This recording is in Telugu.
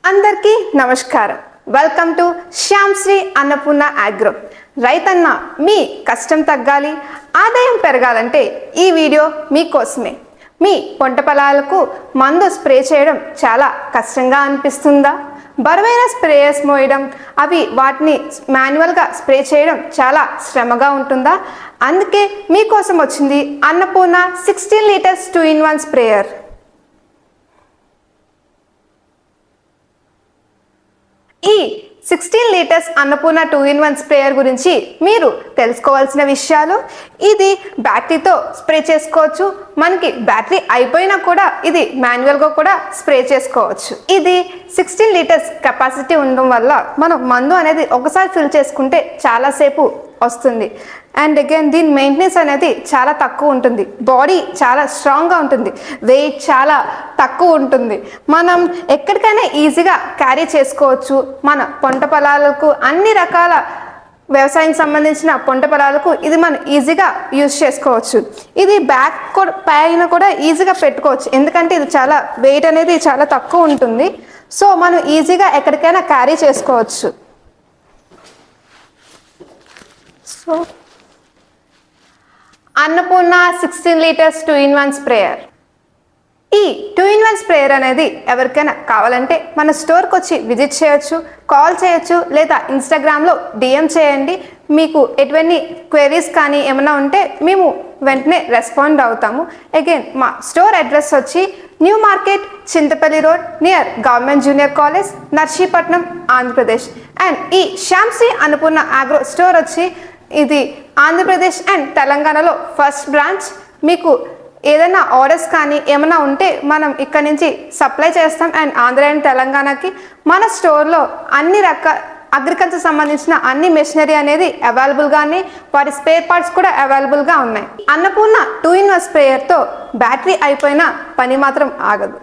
అందరికీ నమస్కారం. Welcome to Shyamshri Annapurna Agro. రైతన్న మీ కష్టం తగ్గాలి, ఆదాయం పెరగాలంటే ఈ వీడియో మీకోసమే. మీ పంట పొలాలకు మందు స్ప్రే చేయడం చాలా కష్టంగా అనిపిస్తుందా? బరువైన స్ప్రేయర్స్ మోయడం, అవి వాటిని మాన్యువల్గా స్ప్రే చేయడం చాలా శ్రమగా ఉంటుందా? అందుకే మీకోసం వచ్చింది అన్నపూర్ణ 16 లీటర్స్ 2-in-1 స్ప్రేయర్. ఈ 16 లీటర్స్ అన్నపూర్ణ 2-in-1 స్ప్రేయర్ గురించి మీరు తెలుసుకోవాల్సిన విషయాలు. ఇది బ్యాటరీతో స్ప్రే చేసుకోవచ్చు. మనకి బ్యాటరీ అయిపోయినా కూడా ఇది మాన్యువల్గా కూడా స్ప్రే చేసుకోవచ్చు. ఇది 16 లీటర్స్ కెపాసిటీ ఉండడం వల్ల మనం మందు అనేది ఒకసారి ఫిల్ చేసుకుంటే చాలాసేపు వస్తుంది. అండ్ అగైన్ దీని మెయింటెనెన్స్ అనేది చాలా తక్కువ ఉంటుంది. బాడీ చాలా స్ట్రాంగ్గా ఉంటుంది, వెయిట్ చాలా తక్కువ ఉంటుంది. మనం ఎక్కడికైనా ఈజీగా క్యారీ చేసుకోవచ్చు. మన పంట పొలాలకు అన్ని రకాల వ్యవసాయానికి సంబంధించిన పంట పొలాలకు ఇది మనం ఈజీగా యూజ్ చేసుకోవచ్చు. ఇది బ్యాక్ పైన కూడా ఈజీగా పెట్టుకోవచ్చు, ఎందుకంటే ఇది చాలా వెయిట్ అనేది చాలా తక్కువ ఉంటుంది. సో మనం ఈజీగా ఎక్కడికైనా క్యారీ చేసుకోవచ్చు. So Annapurna 16 litres 2-in-1 sprayer. ఈ 2-in-1 స్ప్రేయర్ అనేది ఎవరికైనా కావాలంటే మన స్టోర్కి వచ్చి విజిట్ చేయొచ్చు, కాల్ చేయొచ్చు, లేదా ఇన్స్టాగ్రామ్లో DM చేయండి. మీకు ఎటువంటి క్వెరీస్ కానీ ఏమైనా ఉంటే మేము వెంటనే రెస్పాండ్ అవుతాము. అగైన్ మా స్టోర్ అడ్రస్ వచ్చి new market, Chintapalli road, near government junior college, Narsipatnam, Andhra Pradesh. And ఈ శ్యామ్శ్రీ అన్నపూర్ణ అగ్రో స్టోర్ వచ్చి ఇది ఆంధ్రప్రదేశ్ అండ్ తెలంగాణలో ఫస్ట్ బ్రాంచ్. మీకు ఏదైనా ఆర్డర్స్ కానీ ఏమైనా ఉంటే మనం ఇక్కడ నుంచి సప్లై చేస్తాం. అండ్ ఆంధ్ర అండ్ తెలంగాణకి మన స్టోర్లో అన్ని రకాల అగ్రికల్చర్ సంబంధించిన అన్ని మెషినరీ అనేది అవైలబుల్గానే, వాటి స్పేర్ పార్ట్స్ కూడా అవైలబుల్గా ఉన్నాయి. అన్నపూర్ణ 2-in-1 స్ప్రేయర్తో బ్యాటరీ అయిపోయినా పని మాత్రం ఆగదు.